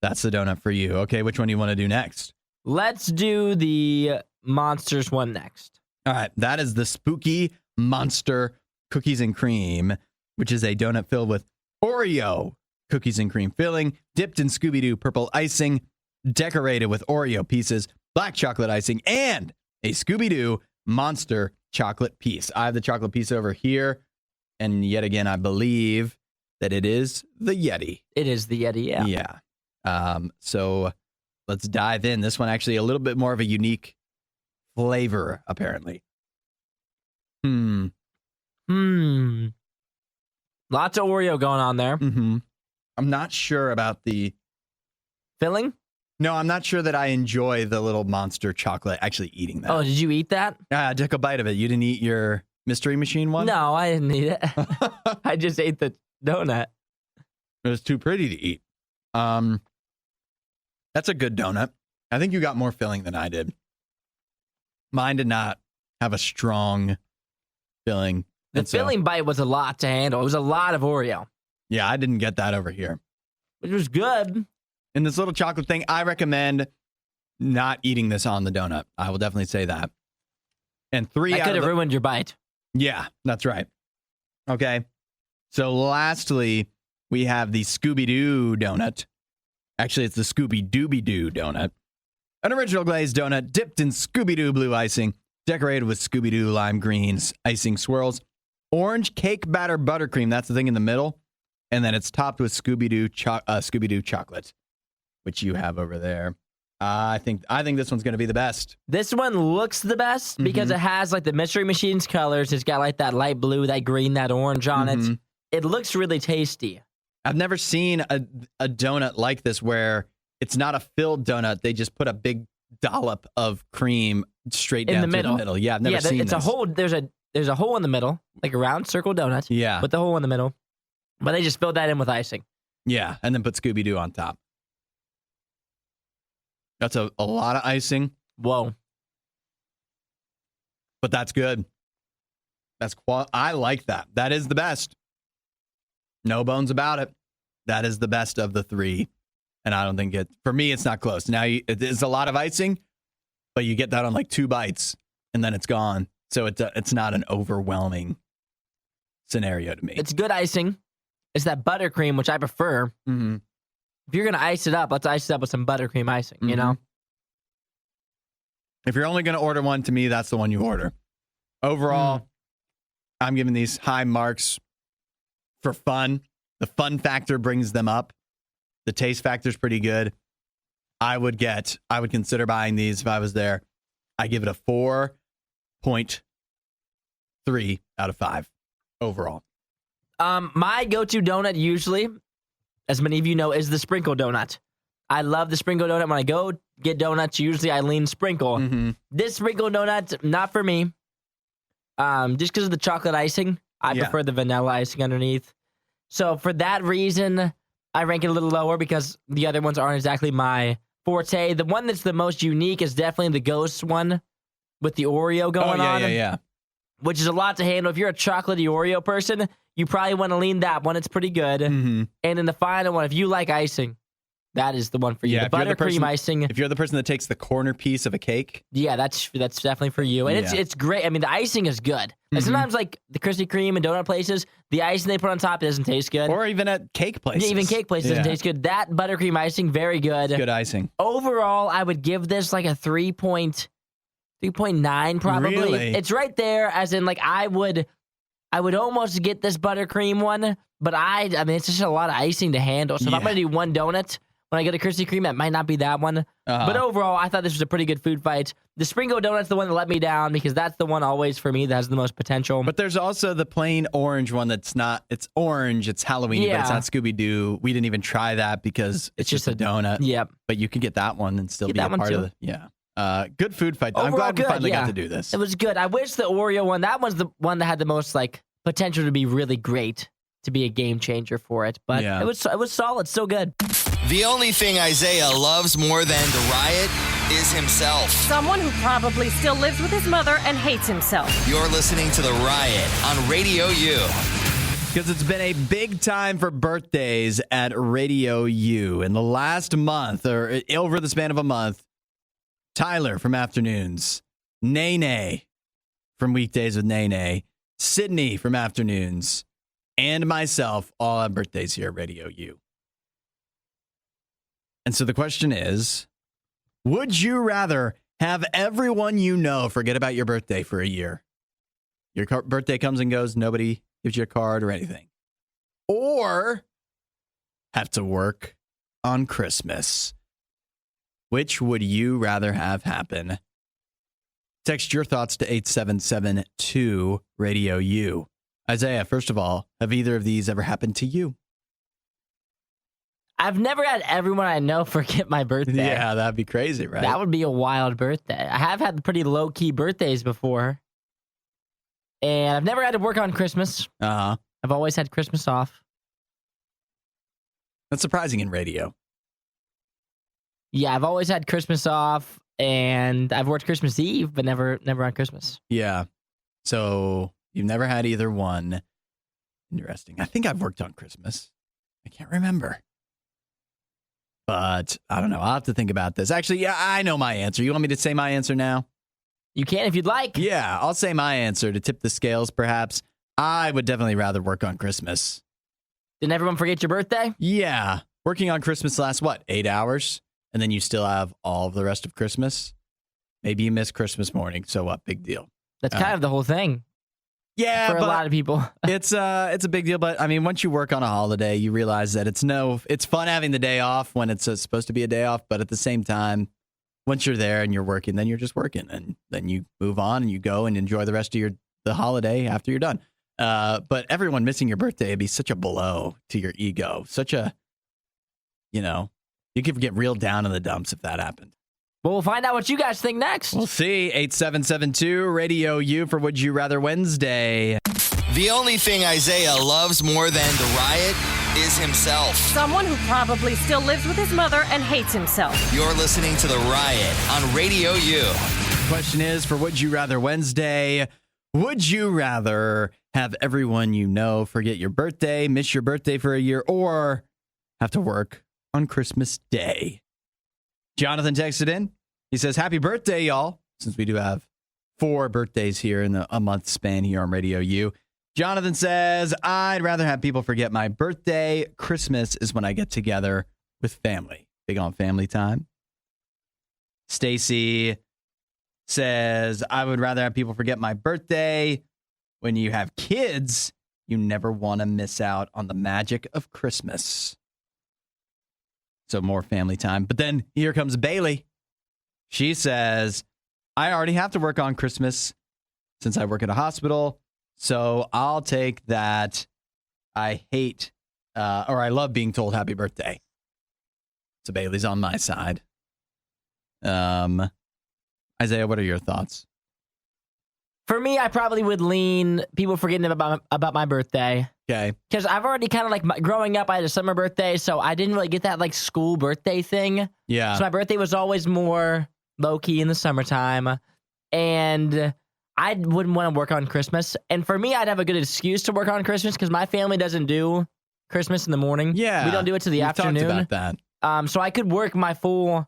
Speaker 1: that's the donut for you. Okay, which one do you want to do next?
Speaker 3: Let's do the Monsters one next.
Speaker 1: All right, that is the Spooky Monster Cookies and Cream, which is a donut filled with Oreo cookies and cream filling, dipped in Scooby-Doo purple icing, decorated with Oreo pieces, black chocolate icing, and a Scooby-Doo monster chocolate piece. I have the chocolate piece over here, and yet again, I believe that it is the Yeti.
Speaker 3: It is the Yeti, yeah.
Speaker 1: Yeah. So let's dive in. This one actually a little bit more of a unique flavor, apparently.
Speaker 3: Lots of Oreo going on there.
Speaker 1: Mm-hmm. I'm not sure about the
Speaker 3: filling.
Speaker 1: No, I'm not sure that I enjoy the little monster chocolate. Actually, eating that.
Speaker 3: Oh, did you eat that?
Speaker 1: I took a bite of it. You didn't eat your Mystery Machine one?
Speaker 3: No, I didn't eat it. I just ate the donut.
Speaker 1: It was too pretty to eat. That's a good donut. I think you got more filling than I did. Mine did not have a strong filling.
Speaker 3: The filling bite was a lot to handle. It was a lot of Oreo.
Speaker 1: Yeah, I didn't get that over here.
Speaker 3: It was good.
Speaker 1: And this little chocolate thing, I recommend not eating this on the donut. I will definitely say that. And
Speaker 3: I could have ruined your bite.
Speaker 1: Yeah, that's right. Okay. So lastly, we have the Scooby Doo donut. Actually, it's the Scooby Dooby Doo donut. An original glazed donut dipped in Scooby Doo blue icing, decorated with Scooby Doo lime greens, icing swirls, orange cake batter buttercream. That's the thing in the middle. And then it's topped with Scooby Doo chocolate, which you have over there. I think this one's going to be the best.
Speaker 3: This one looks the best because it has like the Mystery Machine's colors. It's got like that light blue, that green, that orange on it. It looks really tasty.
Speaker 1: I've never seen a donut like this where it's not a filled donut. They just put a big dollop of cream straight down through the middle. Yeah, I've never seen this.
Speaker 3: A hole. There's a hole in the middle, like a round circle donut.
Speaker 1: Yeah,
Speaker 3: with the hole in the middle. But they just filled that in with icing.
Speaker 1: Yeah, and then put Scooby Doo on top. That's a lot of icing.
Speaker 3: Whoa.
Speaker 1: But that's good. I like that. That is the best. No bones about it. That is the best of the three. And I don't think for me, it's not close. Now, it's a lot of icing, but you get that on like 2 bites, and then it's gone. So it's not an overwhelming scenario to me.
Speaker 3: It's good icing. It's that buttercream, which I prefer.
Speaker 1: Mm-hmm.
Speaker 3: If you're going to ice it up, let's ice it up with some buttercream icing, you know?
Speaker 1: If you're only going to order one, to me, that's the one you order. Overall, I'm giving these high marks for fun. The fun factor brings them up. The taste factor is pretty good. I would consider buying these if I was there. I give it a 4.3 out of 5 overall.
Speaker 3: My go-to donut usually, as many of you know, is the sprinkle donut. I love the sprinkle donut. When I go get donuts, usually I lean sprinkle. This sprinkle donut, not for me. Just because of the chocolate icing. I prefer the vanilla icing underneath. So for that reason, I rank it a little lower because the other ones aren't exactly my forte. The one that's the most unique is definitely the ghost one with the Oreo going on.
Speaker 1: Yeah.
Speaker 3: Which is a lot to handle. If you're a chocolatey Oreo person, you probably want to lean that one. It's pretty good. And then the final one, if you like icing, that is the one for you. The buttercream icing.
Speaker 1: If you're the person that takes the corner piece of a cake.
Speaker 3: Yeah, that's definitely for you. And it's great. I mean, the icing is good. And sometimes, like, the Krispy Kreme and donut places, the icing they put on top doesn't taste good.
Speaker 1: Or even at cake places.
Speaker 3: Yeah, even cake places doesn't taste good. That buttercream icing, very good.
Speaker 1: It's good icing.
Speaker 3: Overall, I would give this like a 3.9 probably.
Speaker 1: Really?
Speaker 3: It's right there, as in, like, I would almost get this buttercream one, but I mean, it's just a lot of icing to handle. So if I'm going to do one donut, when I get a Krispy Kreme, it might not be that one. But overall, I thought this was a pretty good food fight. The sprinkle donut's the one that let me down because that's the one always for me that has the most potential.
Speaker 1: But there's also the plain orange one that's not, it's orange, it's Halloween, but it's not Scooby Doo. We didn't even try that because it's just a donut.
Speaker 3: Yep.
Speaker 1: But you can get that one and still be a part of it. Good food fight.
Speaker 3: Overall,
Speaker 1: I'm glad we finally got to do this.
Speaker 3: It was good. I wish the Oreo one, that was the one that had the most like potential to be really great, to be a game changer for it. But it was solid, so good.
Speaker 4: The only thing Isaiah loves more than the riot is himself.
Speaker 7: Someone who probably still lives with his mother and hates himself.
Speaker 4: You're listening to The Riot on RadioU.
Speaker 1: Because it's been a big time for birthdays at RadioU. In the last month, or over the span of a month, Tyler from afternoons, Nene from weekdays with Nene, Sydney from afternoons, and myself all have birthdays here at RadioU. And so the question is, would you rather have everyone you know forget about your birthday for a year? Your birthday comes and goes, nobody gives you a card or anything. Or have to work on Christmas. Which would you rather have happen? Text your thoughts to 8772 RadioU. Isaiah, first of all, have either of these ever happened to you?
Speaker 3: I've never had everyone I know forget my birthday.
Speaker 1: Yeah, that'd be crazy, right?
Speaker 3: That would be a wild birthday. I have had pretty low-key birthdays before. And I've never had to work on Christmas.
Speaker 1: Uh-huh.
Speaker 3: I've always had Christmas off.
Speaker 1: That's surprising in radio.
Speaker 3: Yeah, I've always had Christmas off, and I've worked Christmas Eve, but never on Christmas.
Speaker 1: Yeah. So you've never had either one. Interesting. I think I've worked on Christmas. I can't remember. But I don't know. I'll have to think about this. Actually, yeah, I know my answer. You want me to say my answer now?
Speaker 3: You can if you'd like.
Speaker 1: Yeah, I'll say my answer to tip the scales, perhaps. I would definitely rather work on Christmas.
Speaker 3: Didn't everyone forget your birthday?
Speaker 1: Yeah. Working on Christmas lasts, 8 hours? And then you still have all of the rest of Christmas? Maybe you miss Christmas morning. So what? Big deal.
Speaker 3: That's kind of the whole thing.
Speaker 1: Yeah,
Speaker 3: for a lot of people.
Speaker 1: it's a big deal. But I mean, once you work on a holiday, you realize that it's fun having the day off when it's supposed to be a day off. But at the same time, once you're there and you're working, then you're just working. And then you move on and you go and enjoy the rest of the holiday after you're done. But everyone missing your birthday would be such a blow to your ego. Such a, you could get real down in the dumps if that happened.
Speaker 3: Well, we'll find out what you guys think next.
Speaker 1: We'll see. 8772 Radio U for Would You Rather Wednesday.
Speaker 4: The only thing Isaiah loves more than the riot is himself.
Speaker 7: Someone who probably still lives with his mother and hates himself.
Speaker 4: You're listening to The Riot on Radio U.
Speaker 1: The question is for Would You Rather Wednesday, would you rather have everyone you know forget your birthday, miss your birthday for a year, or have to work on Christmas Day? Jonathan texted in. He says, happy birthday, y'all, since we do have 4 birthdays here in a month span here on Radio U. Jonathan says, I'd rather have people forget my birthday. Christmas is when I get together with family. Big on family time. Stacy says, I would rather have people forget my birthday. When you have kids, you never want to miss out on the magic of Christmas. So more family time. But then here comes Bailey. She says, I already have to work on Christmas since I work at a hospital. So I'll take that. I hate or I love being told happy birthday. So Bailey's on my side. Isaiah, what are your thoughts?
Speaker 3: For me, I probably would lean people forgetting about my birthday.
Speaker 1: Okay.
Speaker 3: Because I've already kind of growing up, I had a summer birthday, so I didn't really get that school birthday thing.
Speaker 1: Yeah.
Speaker 3: So my birthday was always more low-key in the summertime. And I wouldn't want to work on Christmas. And for me, I'd have a good excuse to work on Christmas because my family doesn't do Christmas in the morning.
Speaker 1: Yeah.
Speaker 3: We don't do it till the afternoon.
Speaker 1: Talked about that.
Speaker 3: So I could work my full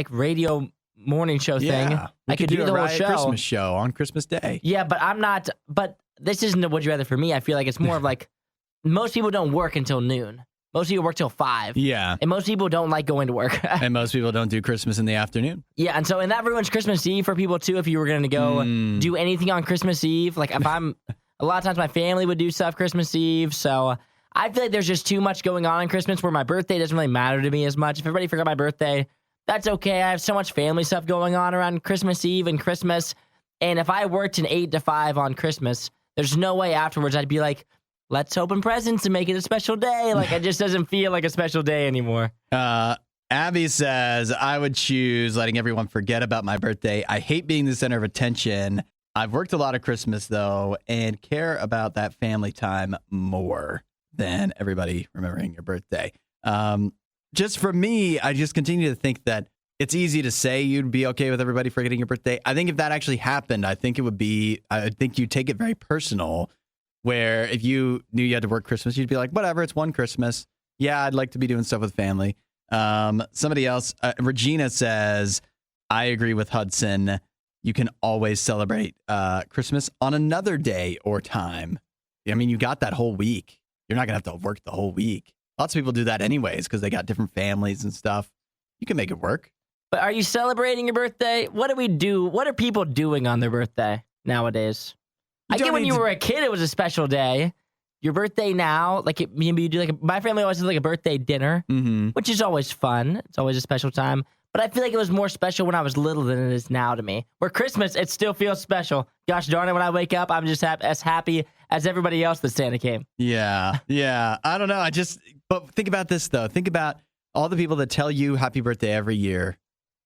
Speaker 3: radio morning show thing. I could do the whole show.
Speaker 1: Christmas show on Christmas Day.
Speaker 3: Yeah, but I'm not. But this isn't a would you rather for me. I feel like it's more of most people don't work until noon. Most people work till 5.
Speaker 1: Yeah.
Speaker 3: And most people don't like going to work.
Speaker 1: And most people don't do Christmas in the afternoon.
Speaker 3: Yeah, and that ruins Christmas Eve for people too. If you were going to go do anything on Christmas Eve, if I'm a lot of times my family would do stuff Christmas Eve, so I feel like there's just too much going on Christmas where my birthday doesn't really matter to me as much. If everybody forgot my birthday, that's okay. I have so much family stuff going on around Christmas Eve and Christmas. And if I worked an 8 to 5 on Christmas, there's no way afterwards I'd be like, let's open presents and make it a special day. It just doesn't feel like a special day anymore.
Speaker 1: Abby says, I would choose letting everyone forget about my birthday. I hate being the center of attention. I've worked a lot of Christmas, though, and care about that family time more than everybody remembering your birthday. Just for me, I just continue to think that it's easy to say you'd be okay with everybody forgetting your birthday. I think if that actually happened, I think you'd take it very personal, where if you knew you had to work Christmas, you'd be like, whatever, it's one Christmas. Yeah, I'd like to be doing stuff with family. Somebody else, Regina says, I agree with Hudson. You can always celebrate Christmas on another day or time. I mean, you got that whole week. You're not going to have to work the whole week. Lots of people do that anyways because they got different families and stuff. You can make it work.
Speaker 3: But are you celebrating your birthday? What do we do? What are people doing on their birthday nowadays? I get when you were a kid, it was a special day. Your birthday now, maybe you do my family always does a birthday dinner, which is always fun. It's always a special time. But I feel like it was more special when I was little than it is now to me. Where Christmas, it still feels special. Gosh darn it, when I wake up, I'm just as happy as everybody else that Santa came.
Speaker 1: Yeah. I don't know. But think about this, though. Think about all the people that tell you happy birthday every year.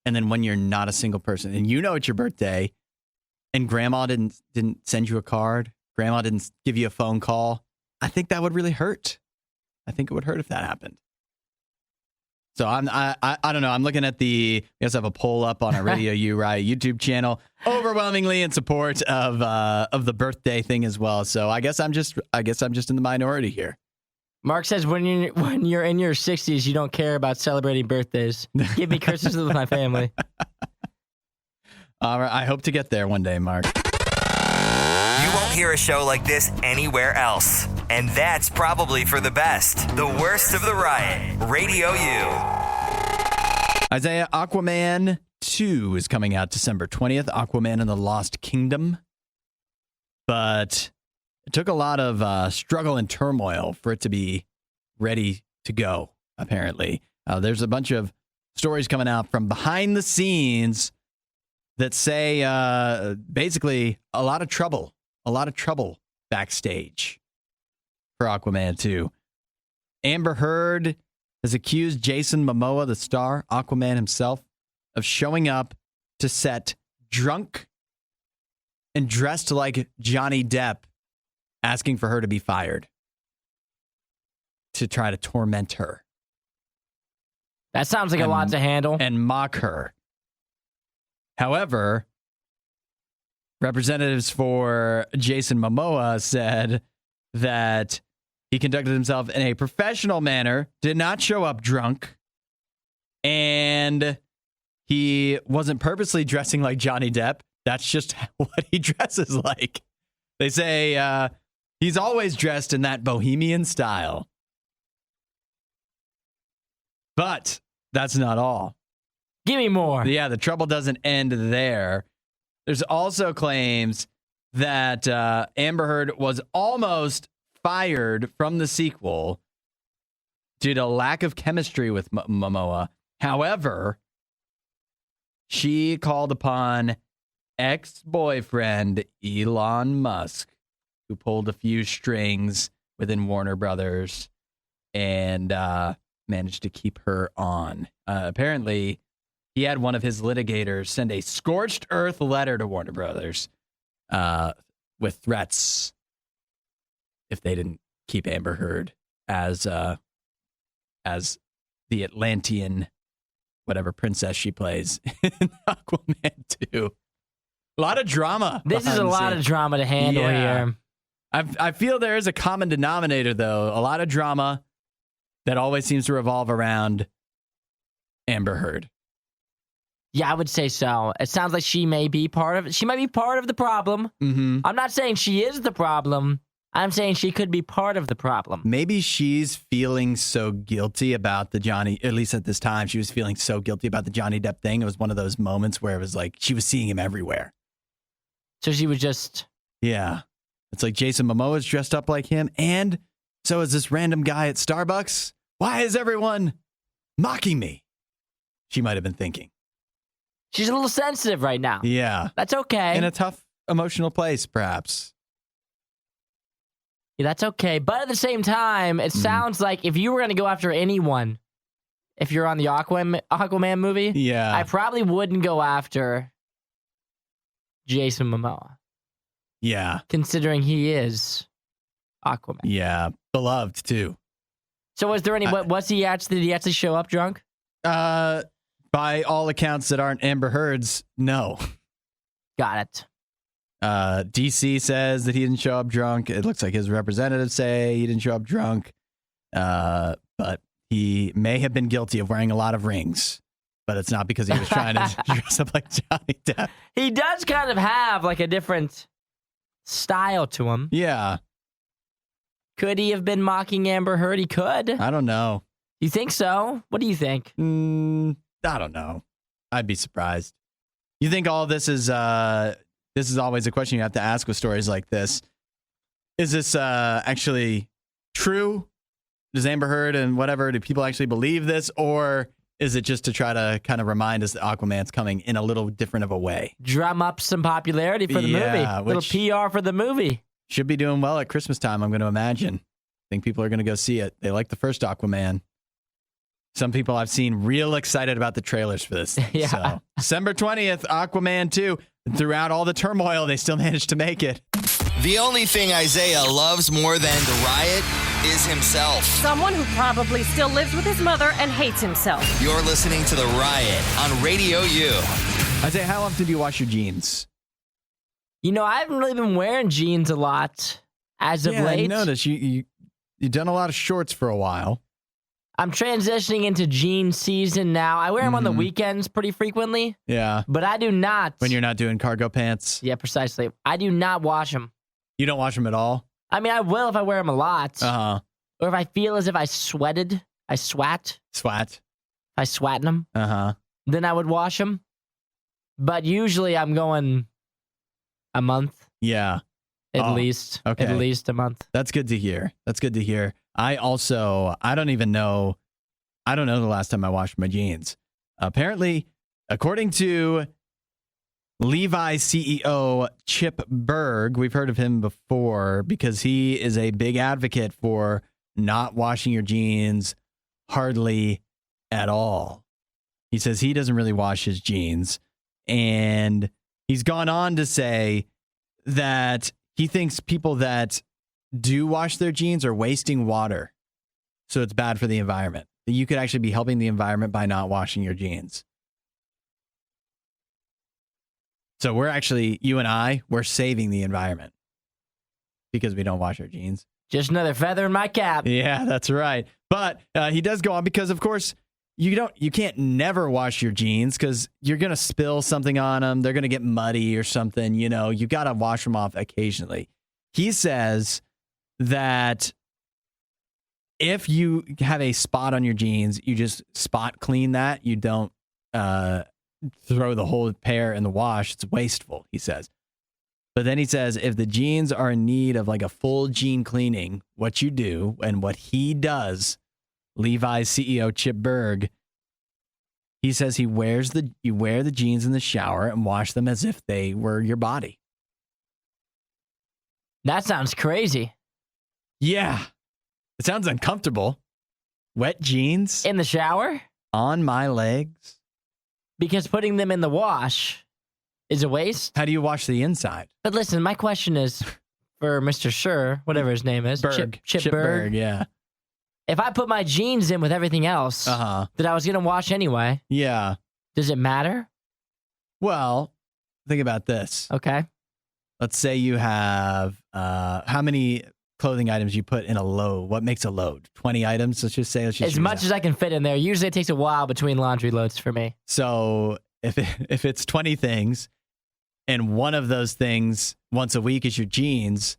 Speaker 1: And then when you're not a single person and you know it's your birthday and grandma didn't send you a card, grandma didn't give you a phone call, I think that would really hurt. I think it would hurt if that happened. So I don't know. I'm looking at we also have a poll up on our RadioU Riot YouTube channel, overwhelmingly in support of the birthday thing as well. So I guess I'm just in the minority here.
Speaker 3: Mark says when you're in your 60s, you don't care about celebrating birthdays. Give me Christmas with my family.
Speaker 1: All right, I hope to get there one day, Mark.
Speaker 6: You won't hear a show like this anywhere else. And that's probably for the best. The Worst of the Riot. Radio U.
Speaker 1: Isaiah, Aquaman 2 is coming out December 20th. Aquaman and the Lost Kingdom. But it took a lot of struggle and turmoil for it to be ready to go, apparently. There's a bunch of stories coming out from behind the scenes that say basically a lot of trouble backstage for Aquaman 2. Amber Heard has accused Jason Momoa, the star, Aquaman himself, of showing up to set drunk and dressed like Johnny Depp, asking for her to be fired to try to torment her.
Speaker 3: That sounds like a lot to handle.
Speaker 1: And mock her. However, representatives for Jason Momoa said that he conducted himself in a professional manner, did not show up drunk, and he wasn't purposely dressing like Johnny Depp. That's just what he dresses like. They say he's always dressed in that bohemian style. But that's not all.
Speaker 3: Give me more.
Speaker 1: Yeah, the trouble doesn't end there. There's also claims that Amber Heard was almost fired from the sequel due to lack of chemistry with Momoa. However, she called upon ex-boyfriend Elon Musk, who pulled a few strings within Warner Brothers and managed to keep her on. Apparently, he had one of his litigators send a scorched earth letter to Warner Brothers with threats if they didn't keep Amber Heard as the Atlantean, whatever princess she plays in Aquaman 2. A lot of drama.
Speaker 3: This is a lot of drama to handle here.
Speaker 1: I feel there is a common denominator, though. A lot of drama that always seems to revolve around Amber Heard.
Speaker 3: Yeah, I would say so. It sounds like she may be part of it. She might be part of the problem.
Speaker 1: Mm-hmm.
Speaker 3: I'm not saying she is the problem. I'm saying she could be part of the problem.
Speaker 1: Maybe she's feeling so guilty about the Johnny, at least at this time, she was feeling so guilty about the Johnny Depp thing. It was one of those moments where it was like she was seeing him everywhere.
Speaker 3: So she was just...
Speaker 1: Yeah. It's like Jason Momoa's dressed up like him, and so is this random guy at Starbucks. Why is everyone mocking me? She might have been thinking.
Speaker 3: She's a little sensitive right now.
Speaker 1: Yeah.
Speaker 3: That's okay.
Speaker 1: In a tough emotional place, perhaps.
Speaker 3: Yeah, that's okay. But at the same time, it sounds like if you were going to go after anyone, if you're on the Aquaman movie, I probably wouldn't go after Jason Momoa.
Speaker 1: Yeah.
Speaker 3: Considering he is Aquaman.
Speaker 1: Yeah. Beloved, too.
Speaker 3: So was there any... did he actually show up drunk?
Speaker 1: By all accounts that aren't Amber Heard's, no.
Speaker 3: Got it.
Speaker 1: DC says that he didn't show up drunk. It looks like his representatives say he didn't show up drunk. But he may have been guilty of wearing a lot of rings. But it's not because he was trying to dress up like Johnny Depp.
Speaker 3: He does kind of have like a different style to him.
Speaker 1: Yeah.
Speaker 3: Could he have been mocking Amber Heard? He could.
Speaker 1: I don't know.
Speaker 3: You think so? What do you think?
Speaker 1: I don't know. I'd be surprised. You think all of this is always a question you have to ask with stories like this. Is this actually true? Does Amber Heard and whatever, do people actually believe this? Or is it just to try to kind of remind us that Aquaman's coming in a little different of a way?
Speaker 3: Drum up some popularity for the movie. A little PR for the movie.
Speaker 1: Should be doing well at Christmas time, I'm going to imagine. I think people are going to go see it. They like the first Aquaman. Some people I've seen real excited about the trailers for this.
Speaker 3: Yeah.
Speaker 1: So, December 20th, Aquaman 2. Throughout all the turmoil, they still managed to make it.
Speaker 4: The only thing Isaiah loves more than the riot is himself.
Speaker 7: Someone who probably still lives with his mother and hates himself.
Speaker 4: You're listening to The Riot on Radio U.
Speaker 1: Isaiah, how often do you wash your jeans?
Speaker 3: I haven't really been wearing jeans a lot as of late.
Speaker 1: I noticed you've done a lot of shorts for a while.
Speaker 3: I'm transitioning into jean season now. I wear them on the weekends pretty frequently.
Speaker 1: Yeah.
Speaker 3: But I do not.
Speaker 1: When you're not doing cargo pants?
Speaker 3: Yeah, precisely. I do not wash them.
Speaker 1: You don't wash them at all?
Speaker 3: I mean, I will if I wear them a lot.
Speaker 1: Uh-huh.
Speaker 3: Or if I feel as if I swat.
Speaker 1: Swat.
Speaker 3: If I swat in them.
Speaker 1: Uh-huh.
Speaker 3: Then I would wash them. But usually I'm going a month.
Speaker 1: Yeah.
Speaker 3: At least.
Speaker 1: Okay.
Speaker 3: At least a month.
Speaker 1: That's good to hear. I don't know the last time I washed my jeans. Apparently, according to Levi's CEO Chip Berg, we've heard of him before because he is a big advocate for not washing your jeans hardly at all. He says he doesn't really wash his jeans. And he's gone on to say that he thinks people that do wash their jeans are wasting water. So it's bad for the environment. You could actually be helping the environment by not washing your jeans. So you and I, we're saving the environment because we don't wash our jeans.
Speaker 3: Just another feather in my cap.
Speaker 1: Yeah, that's right. But he does go on because, of course, you can't never wash your jeans because you're going to spill something on them. They're going to get muddy or something. You got to wash them off occasionally. He says that if you have a spot on your jeans, you just spot clean that. You don't throw the whole pair in the wash. It's wasteful, he says. But then he says if the jeans are in need of like a full jean cleaning, what you do and what he does, Levi's CEO Chip Berg, he says you wear the jeans in the shower and wash them as if they were your body.
Speaker 3: That sounds crazy.
Speaker 1: Yeah. It sounds uncomfortable. Wet jeans.
Speaker 3: In the shower?
Speaker 1: On my legs.
Speaker 3: Because putting them in the wash is a waste.
Speaker 1: How do you wash the inside?
Speaker 3: But listen, my question is for Mr. Sure, whatever his name is.
Speaker 1: Berg.
Speaker 3: Chip Berg.
Speaker 1: Yeah.
Speaker 3: If I put my jeans in with everything else that I was going to wash anyway.
Speaker 1: Yeah.
Speaker 3: Does it matter?
Speaker 1: Well, think about this.
Speaker 3: Okay.
Speaker 1: Let's say you have how many clothing items you put in a load. What makes a load? 20 items, let's just say.
Speaker 3: As much as I can fit in there. Usually it takes a while between laundry loads for me.
Speaker 1: So if it's 20 things and one of those things once a week is your jeans,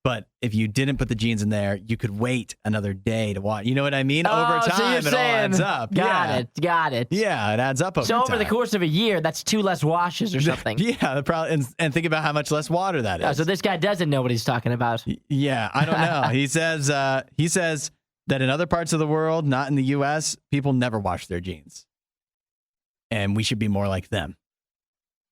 Speaker 1: but if you didn't put the jeans in there, you could wait another day to wash. You know what I mean? Over time, it all adds up.
Speaker 3: Got it.
Speaker 1: Yeah, it adds up over time.
Speaker 3: So over the course of a year, that's 2 less washes or something.
Speaker 1: Yeah, and think about how much less water that is.
Speaker 3: Oh, so this guy doesn't know what he's talking about.
Speaker 1: Yeah, I don't know. He says that in other parts of the world, not in the U.S., people never wash their jeans. And we should be more like them.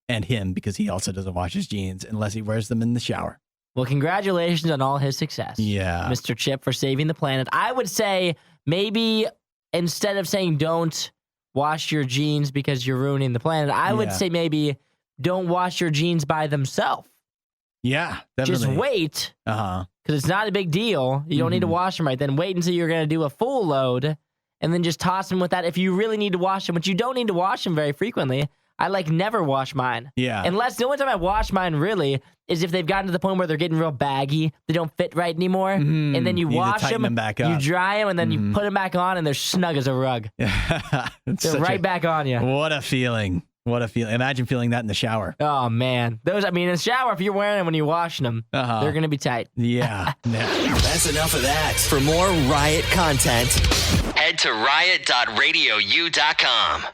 Speaker 1: And him, because he also doesn't wash his jeans unless he wears them in the shower.
Speaker 3: Well, congratulations on all his success.
Speaker 1: Yeah.
Speaker 3: Mr. Chip, for saving the planet. I would say maybe instead of saying don't wash your jeans because you're ruining the planet, I would say maybe don't wash your jeans by themselves.
Speaker 1: Yeah, definitely.
Speaker 3: Just wait. Because it's not a big deal. You don't need to wash them right then. Wait until you're going to do a full load and then just toss them with that. If you really need to wash them, but you don't need to wash them very frequently. I never wash mine.
Speaker 1: Yeah.
Speaker 3: Unless the only time I wash mine really is if they've gotten to the point where they're getting real baggy. They don't fit right anymore. And then you wash them
Speaker 1: back up.
Speaker 3: You dry them, and then you put them back on, and they're snug as a rug. They're right back on you.
Speaker 1: What a feeling. Imagine feeling that in the shower.
Speaker 3: Oh, man. In the shower, if you're wearing them when you're washing them, they're going to be tight.
Speaker 1: Yeah.
Speaker 4: That's enough of that. For more Riot content, head to riot.radiou.com.